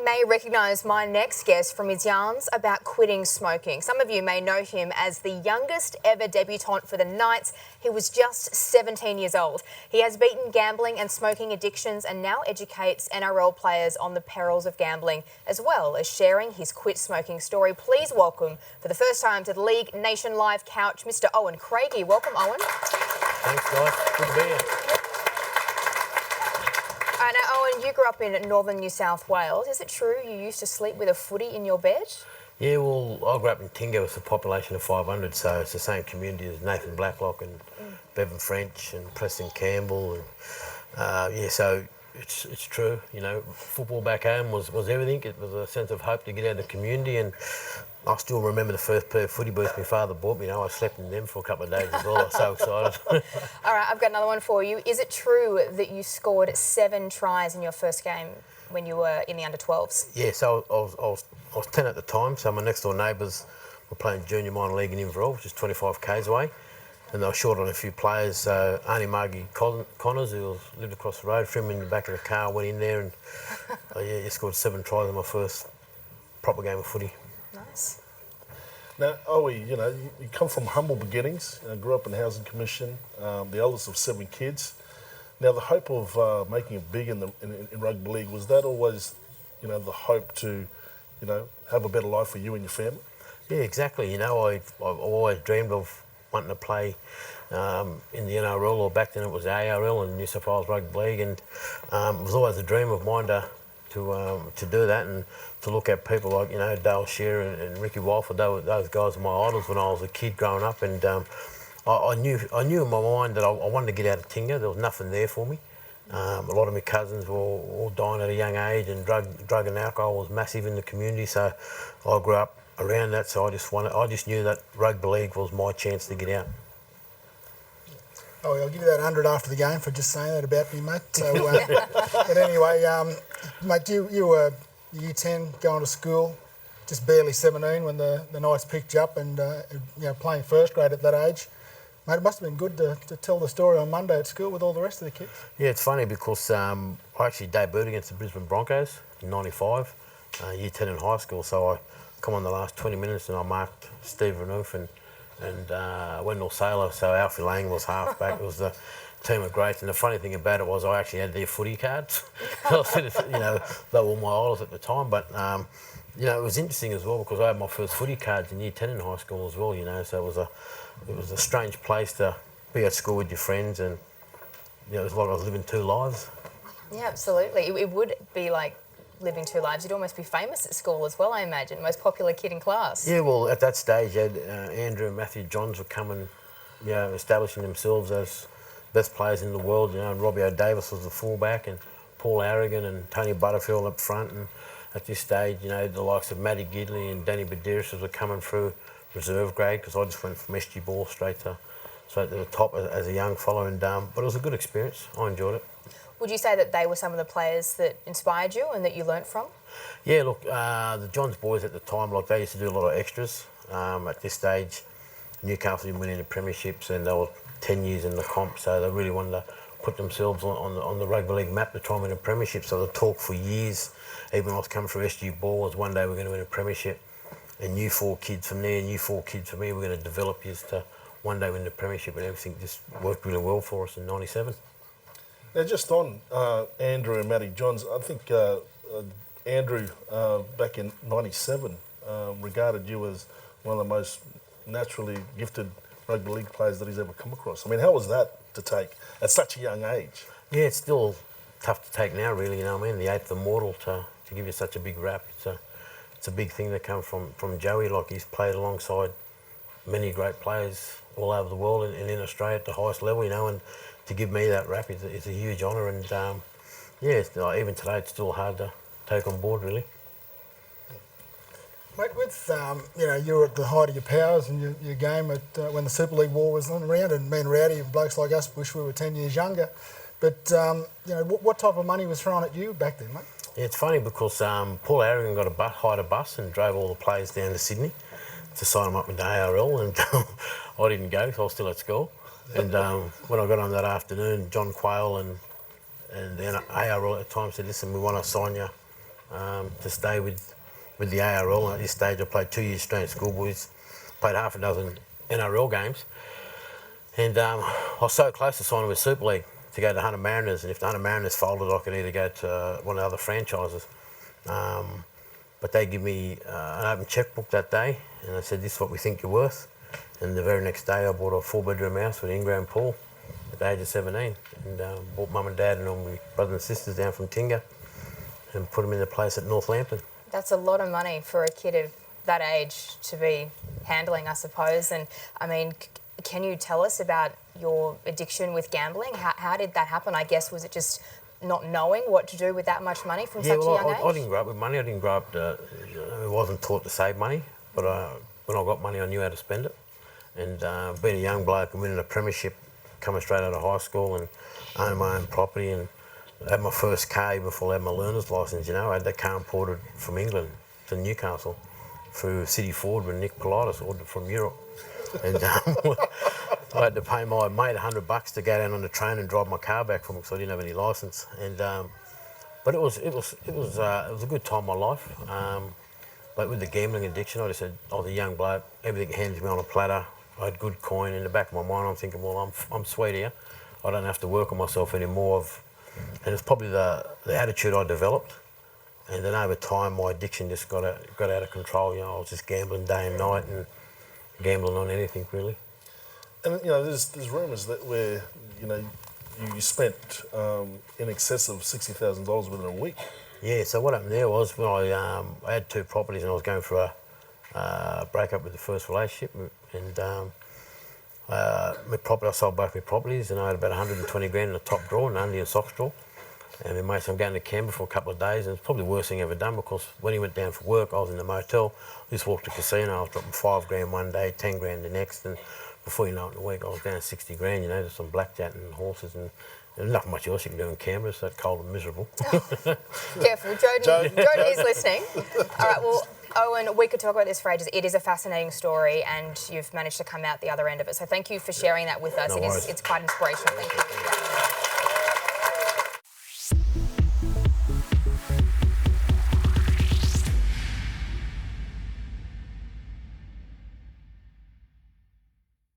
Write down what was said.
may recognise my next guest from his yarns about quitting smoking. Some of you may know him as the youngest ever debutant for the Knights. He was just 17 years old. He has beaten gambling and smoking addictions and now educates NRL players on the perils of gambling, as well as sharing his quit smoking story. Please welcome, for the first time to the League Nation Live couch, Mr. Owen Craigie. Welcome, Owen. Thanks, guys. Good to be here. Now, Owen, you grew up in northern New South Wales. Is it true you used to sleep with a footy in your bed? Yeah, well, I grew up in Tinga with a population of 500, so it's the same community as Nathan Blacklock and Bevan French and Preston Campbell. And, yeah, so it's true. You know, football back home was everything. It was a sense of hope to get out of the community, and I still remember the first pair of footy boots my father bought me. You know, I slept in them for a couple of days as well. I was so excited. All right, I've got another one for you. Is it true that you scored 7 tries in your first game when you were in the under-12s? Yeah, so I was 10 at the time, so my next door neighbours were playing junior minor league in Inverell, which is 25 k's away, and they were short on a few players. So Arnie Margie Connors, who lived across the road from him, in the back of the car, went in there and he scored 7 tries in my first proper game of footy. Nice. Now, Owie, you know, you come from humble beginnings, grew up in the Housing Commission, the eldest of 7 kids. Now, the hope of making it big in rugby league, was that always, you know, the hope to, you know, have a better life for you and your family? Yeah, exactly. You know, I've always dreamed of wanting to play in the NRL, or back then it was the ARL and New South Wales Rugby League, and it was always a dream of mine to do that, and to look at people like, you know, Dale Shearer and Ricky Walford. Those guys were my idols when I was a kid growing up, and I knew in my mind that I wanted to get out of Tinga. There was nothing there for me. A lot of my cousins were all dying at a young age, and drug and alcohol was massive in the community. So I grew up around that. So I just knew that rugby league was my chance to get out. Oh, I'll give you that 100 after the game for just saying that about me, mate. So, but anyway, mate, you were year 10 going to school, just barely 17 when the Knights picked you up, and you know, playing first grade at that age. Mate, it must have been good to tell the story on Monday at school with all the rest of the kids. Yeah, it's funny because I actually debuted against the Brisbane Broncos in '95, year 10 in high school. So I come on the last 20 minutes and I marked Steve Renouf and Wendell Saylor. So Alfie Lang was halfback. It was the team of greats. And the funny thing about it was I actually had their footy cards. You know, they were my idols at the time. But you know, it was interesting as well because I had my first footy cards in year 10 in high school as well. You know, so it was a strange place to be at school with your friends, and you know, it was like I was living 2 lives. Yeah, absolutely. It would be like living 2 lives. You'd almost be famous at school as well, I imagine. Most popular kid in class. Yeah, well, at that stage, you had, Andrew and Matthew Johns were coming, you know, establishing themselves as best players in the world. You know, and Robbie O'Davis was the fullback, and Paul Harrigan and Tony Butterfield up front. And at this stage, you know, the likes of Matty Gidley and Danny Badiris were coming through reserve grade, because I just went from SG ball straight to the top as a young fellow. And but it was a good experience. I enjoyed it. Would you say that they were some of the players that inspired you and that you learnt from? Yeah, look, the Johns boys at the time, like, they used to do a lot of extras. At this stage, Newcastle didn't win any premierships, and they were 10 years in the comp, so they really wanted to put themselves on the rugby league map to try and win a premiership. So the talk for years, even when I was coming through SG ball, was one day we're going to win a premiership. And you 4 kids from there, and you 4 kids from me, we're going to develop you to one day win the premiership, and everything just worked really well for us in '97. Now, just on Andrew and Matty Johns, I think Andrew, back in '97, regarded you as one of the most naturally gifted rugby league players that he's ever come across. I mean, how was that to take at such a young age? Yeah, it's still tough to take now, really, you know what I mean? The 8th immortal, to give you such a big rap. It's a big thing that comes from Joey. Like, he's played alongside many great players all over the world and in Australia at the highest level, you know, and to give me that rap is a huge honour. And yeah, even today it's still hard to take on board, really. Mate, with you know, you were at the height of your powers and your game at when the Super League war was around, and me and Rowdy and blokes like us wish we were 10 years younger. But you know, what type of money was thrown at you back then, mate? Yeah, it's funny because Paul Harrigan hired a bus and drove all the players down to Sydney to sign them up with the ARL, and I didn't go because I was still at school. And when I got on that afternoon, John Quayle and the ARL at the time said, "Listen, we want to sign you to stay with the ARL. And at this stage, I played 2 years Australian schoolboys, played half a dozen NRL games, and I was so close to signing with Super League to go to the Hunter Mariners. And if the Hunter Mariners folded, I could either go to one of the other franchises. But they give me an open checkbook that day, and they said, "This is what we think you're worth." And the very next day, I bought a 4-bedroom house with an in-ground pool at the age of 17, and brought mum and dad and all my brothers and sisters down from Tinga and put them in the place at Northampton. That's a lot of money for a kid of that age to be handling, I suppose. And I mean, can you tell us about your addiction with gambling? How did that happen? I guess, was it just not knowing what to do with that much money from such a young age? I didn't grow up with money. I didn't grow up I wasn't taught to save money, but when I got money, I knew how to spend it. And being a young bloke and winning a premiership, coming straight out of high school and owning my own property, and had my first car before I had my learner's licence, you know. I had that car imported from England to Newcastle through City Ford when Nick Politis ordered from Europe. And I had to pay my mate $100 to go down on the train and drive my car back from him because I didn't have any licence. And but it was a good time in my life. But with the gambling addiction, I just said, I was a young bloke, everything handed to me on a platter. I had good coin. In the back of my mind, I'm thinking, well, I'm sweet here. I don't have to work on myself anymore. And it's probably the attitude I developed. And then over time, my addiction just got out of control. You know, I was just gambling day and night and gambling on anything, really. And, you know, there's rumours that where, you know, you spent in excess of $60,000 within a week. Yeah, so what happened there was when I had 2 properties and I was going for a break-up with the first relationship, and I sold both my properties, and I had about 120 grand in the top drawer, an undie and socks drawer. And my mate said, I'm going to Canberra for a couple of days, and it's probably the worst thing I've ever done, because when he went down for work, I was in the motel. I just walked to the casino. I was dropping 5 grand one day, 10 grand the next, and before you know it, in a week, I was down 60 grand, you know, just on blackjack and horses, and there's nothing much else you can do in Canberra. It's that cold and miserable. Careful, Jordan is listening. All right, well, Owen, we could talk about this for ages. It is a fascinating story, and you've managed to come out the other end of it. So thank you for sharing that with us. No worries. It's quite inspirational. Thank you.